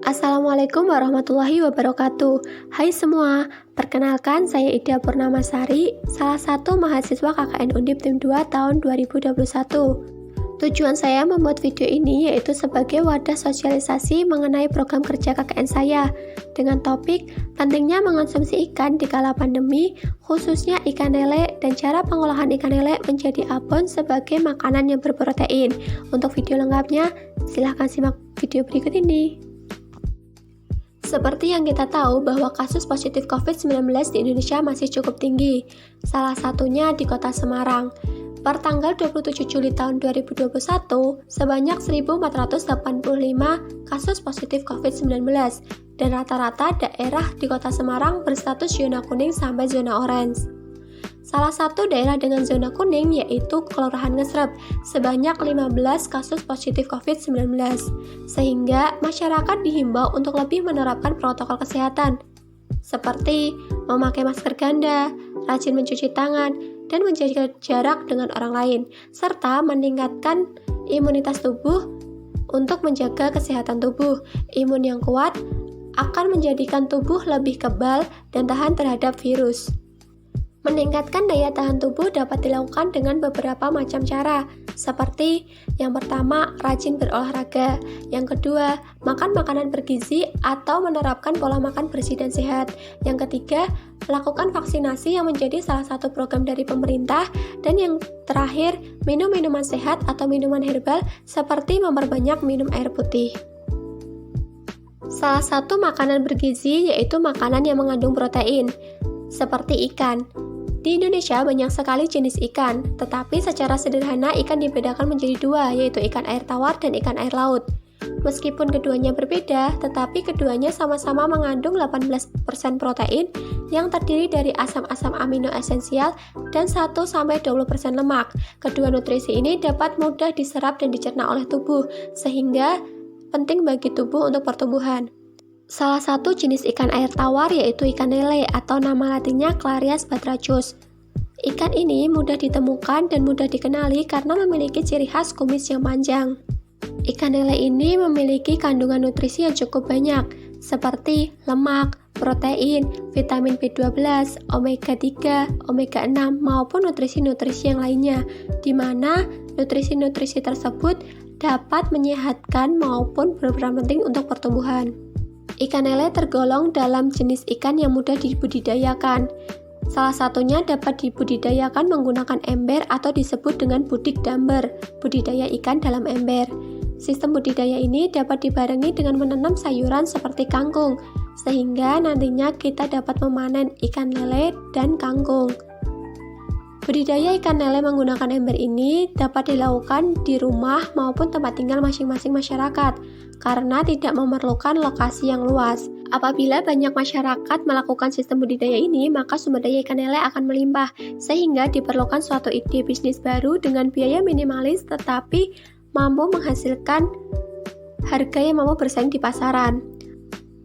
Assalamualaikum warahmatullahi wabarakatuh. Hai semua, perkenalkan saya Ida Purnamasari, salah satu mahasiswa KKN Undip Tim 2 tahun 2021. Tujuan saya membuat video ini yaitu sebagai wadah sosialisasi mengenai program kerja KKN saya dengan topik pentingnya mengonsumsi ikan di kala pandemi, khususnya ikan lele dan cara pengolahan ikan lele menjadi abon sebagai makanan yang berprotein. Untuk video lengkapnya, silahkan simak video berikut ini. Seperti yang kita tahu bahwa kasus positif COVID-19 di Indonesia masih cukup tinggi, salah satunya di kota Semarang. Per tanggal 27 Juli tahun 2021, sebanyak 1.485 kasus positif COVID-19, dan rata-rata daerah di kota Semarang berstatus zona kuning sampai zona orange. Salah satu daerah dengan zona kuning yaitu Kelurahan Ngesrep, sebanyak 15 kasus positif COVID-19, sehingga masyarakat dihimbau untuk lebih menerapkan protokol kesehatan, seperti memakai masker ganda, rajin mencuci tangan, dan menjaga jarak dengan orang lain, serta meningkatkan imunitas tubuh untuk menjaga kesehatan tubuh. Imun yang kuat akan menjadikan tubuh lebih kebal dan tahan terhadap virus. Meningkatkan daya tahan tubuh dapat dilakukan dengan beberapa macam cara, seperti yang pertama, rajin berolahraga, yang kedua, makan makanan bergizi atau menerapkan pola makan bersih dan sehat, yang ketiga, melakukan vaksinasi yang menjadi salah satu program dari pemerintah, dan yang terakhir, minum minuman sehat atau minuman herbal seperti memperbanyak minum air putih. Salah satu makanan bergizi yaitu makanan yang mengandung protein, seperti ikan. Di Indonesia banyak sekali jenis ikan, tetapi secara sederhana ikan dibedakan menjadi dua, yaitu ikan air tawar dan ikan air laut. Meskipun keduanya berbeda, tetapi keduanya sama-sama mengandung 18% protein yang terdiri dari asam-asam amino esensial dan 1-20% lemak. Kedua nutrisi ini dapat mudah diserap dan dicerna oleh tubuh, sehingga penting bagi tubuh untuk pertumbuhan. Salah satu jenis ikan air tawar yaitu ikan lele atau nama latinnya Clarias batrachus. Ikan ini mudah ditemukan dan mudah dikenali karena memiliki ciri khas kumis yang panjang. Ikan lele ini memiliki kandungan nutrisi yang cukup banyak, seperti lemak, protein, vitamin B12, omega 3, omega 6, maupun nutrisi-nutrisi yang lainnya, di mana nutrisi-nutrisi tersebut dapat menyehatkan maupun berperan penting untuk pertumbuhan. Ikan lele tergolong dalam jenis ikan yang mudah dibudidayakan. Salah satunya dapat dibudidayakan menggunakan ember atau disebut dengan budik damber, budidaya ikan dalam ember. Sistem budidaya ini dapat dibarengi dengan menanam sayuran seperti kangkung, sehingga nantinya kita dapat memanen ikan lele dan kangkung. Budidaya ikan lele menggunakan ember ini dapat dilakukan di rumah maupun tempat tinggal masing-masing masyarakat, karena tidak memerlukan lokasi yang luas. Apabila banyak masyarakat melakukan sistem budidaya ini, maka sumber daya ikan lele akan melimpah, sehingga diperlukan suatu ide bisnis baru dengan biaya minimalis tetapi mampu menghasilkan harga yang mampu bersaing di pasaran.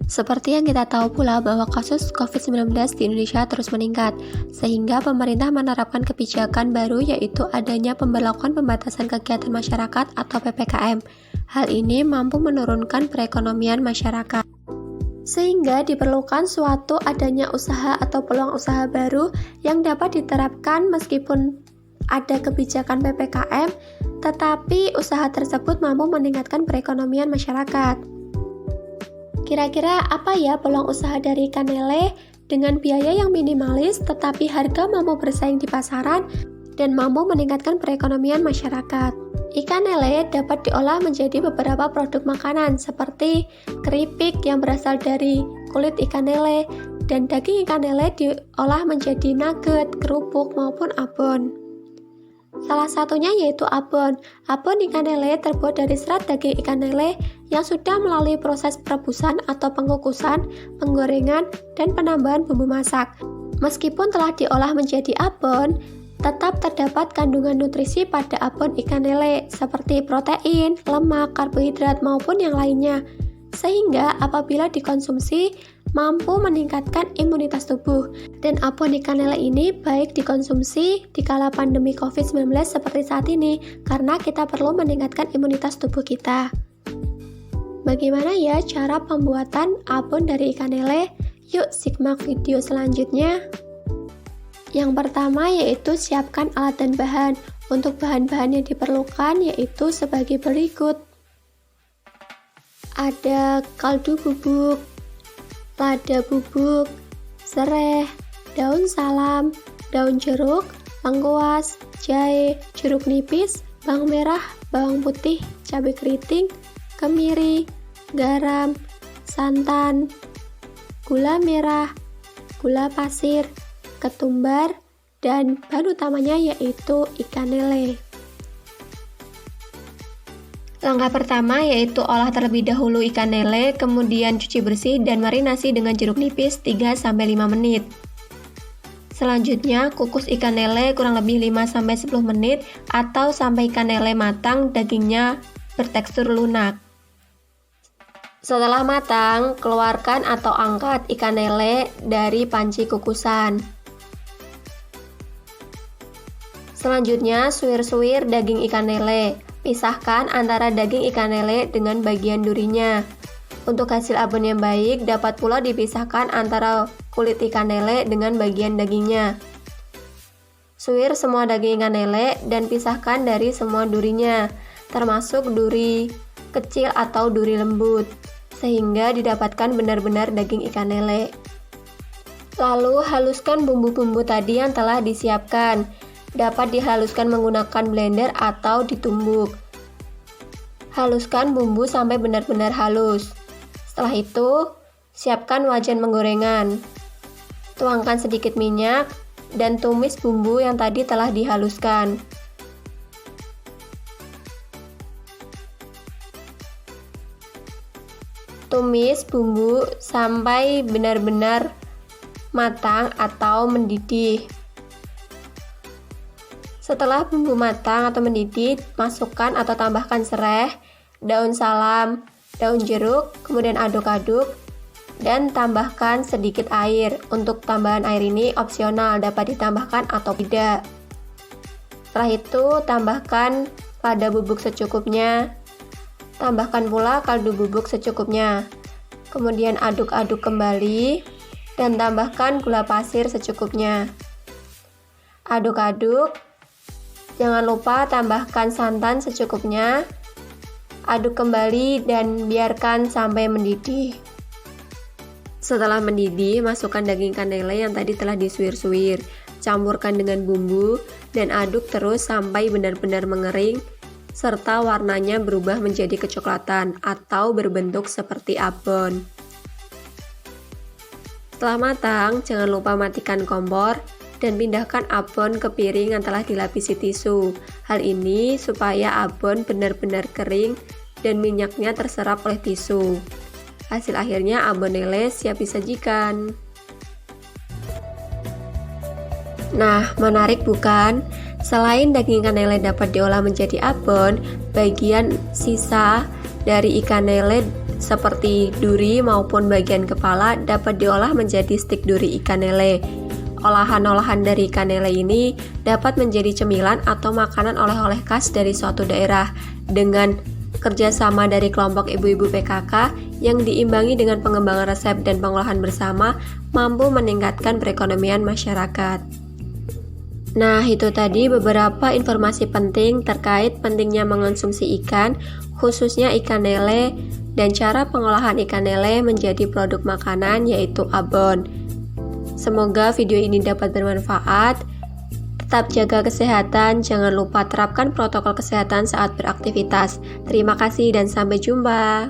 Seperti yang kita tahu pula bahwa kasus COVID-19 di Indonesia terus meningkat, sehingga pemerintah menerapkan kebijakan baru yaitu adanya pemberlakuan pembatasan kegiatan masyarakat atau PPKM. Hal ini mampu menurunkan perekonomian masyarakat. Sehingga diperlukan suatu adanya usaha atau peluang usaha baru yang dapat diterapkan meskipun ada kebijakan PPKM, tetapi usaha tersebut mampu meningkatkan perekonomian masyarakat. Kira-kira apa ya peluang usaha dari ikan lele dengan biaya yang minimalis tetapi harga mampu bersaing di pasaran dan mampu meningkatkan perekonomian masyarakat? Ikan lele dapat diolah menjadi beberapa produk makanan seperti keripik yang berasal dari kulit ikan lele dan daging ikan lele diolah menjadi nugget, kerupuk maupun abon. Salah satunya yaitu abon. Abon ikan lele terbuat dari serat daging ikan lele yang sudah melalui proses perebusan atau pengukusan, penggorengan, dan penambahan bumbu masak. Meskipun telah diolah menjadi abon, tetap terdapat kandungan nutrisi pada abon ikan lele seperti protein, lemak, karbohidrat, maupun yang lainnya. Sehingga apabila dikonsumsi, mampu meningkatkan imunitas tubuh. Dan abon ikan lele ini baik dikonsumsi di kala pandemi COVID-19 seperti saat ini, karena kita perlu meningkatkan imunitas tubuh kita. Bagaimana ya cara pembuatan abon dari ikan lele? Yuk simak video selanjutnya. Yang pertama yaitu siapkan alat dan bahan. Untuk bahan-bahan yang diperlukan yaitu sebagai berikut. Ada kaldu bubuk, lada bubuk, sereh, daun salam, daun jeruk, lengkuas, jahe, jeruk nipis, bawang merah, bawang putih, cabai keriting, kemiri, garam, santan, gula merah, gula pasir, ketumbar, dan bahan utamanya yaitu ikan lele. Langkah pertama yaitu olah terlebih dahulu ikan lele, kemudian cuci bersih dan marinasi dengan jeruk nipis 3-5 menit. Selanjutnya, kukus ikan lele kurang lebih 5-10 menit atau sampai ikan lele matang, dagingnya bertekstur lunak. Setelah matang, keluarkan atau angkat ikan lele dari panci kukusan. Selanjutnya, suwir-suwir daging ikan lele. Pisahkan antara daging ikan lele dengan bagian durinya. Untuk hasil abon yang baik, dapat pula dipisahkan antara kulit ikan lele dengan bagian dagingnya. Suwir semua daging ikan lele dan pisahkan dari semua durinya, termasuk duri kecil atau duri lembut, sehingga didapatkan benar-benar daging ikan lele. Lalu haluskan bumbu-bumbu tadi yang telah disiapkan. Dapat dihaluskan menggunakan blender atau ditumbuk. Haluskan bumbu sampai benar-benar halus. Setelah itu, siapkan wajan penggorengan. Tuangkan sedikit minyak dan tumis bumbu yang tadi telah dihaluskan. Tumis bumbu sampai benar-benar matang atau mendidih. Setelah bumbu matang atau mendidih, masukkan atau tambahkan sereh, daun salam, daun jeruk, kemudian aduk-aduk, dan tambahkan sedikit air. Untuk tambahan air ini opsional, dapat ditambahkan atau tidak. Setelah itu, tambahkan lada bubuk secukupnya, tambahkan pula kaldu bubuk secukupnya. Kemudian aduk-aduk kembali, dan tambahkan gula pasir secukupnya. Aduk-aduk. Jangan lupa tambahkan santan secukupnya. Aduk kembali dan biarkan sampai mendidih. Setelah mendidih, masukkan daging ikan lele yang tadi telah disuir-suir. Campurkan dengan bumbu dan aduk terus sampai benar-benar mengering serta warnanya berubah menjadi kecoklatan atau berbentuk seperti abon. Setelah matang, jangan lupa matikan kompor dan pindahkan abon ke piring yang telah dilapisi tisu. Hal ini supaya abon benar-benar kering dan minyaknya terserap oleh tisu. Hasil akhirnya abon lele siap disajikan. Nah, menarik bukan? Selain daging ikan lele dapat diolah menjadi abon, bagian sisa dari ikan lele seperti duri maupun bagian kepala dapat diolah menjadi stik duri ikan lele. Olahan-olahan dari ikan lele ini dapat menjadi cemilan atau makanan oleh-oleh khas dari suatu daerah dengan kerjasama dari kelompok ibu-ibu PKK yang diimbangi dengan pengembangan resep dan pengolahan bersama mampu meningkatkan perekonomian masyarakat. Nah, itu tadi beberapa informasi penting terkait pentingnya mengonsumsi ikan, khususnya ikan lele, dan cara pengolahan ikan lele menjadi produk makanan yaitu abon. Semoga video ini dapat bermanfaat. Tetap jaga kesehatan, jangan lupa terapkan protokol kesehatan saat beraktivitas. Terima kasih dan sampai jumpa.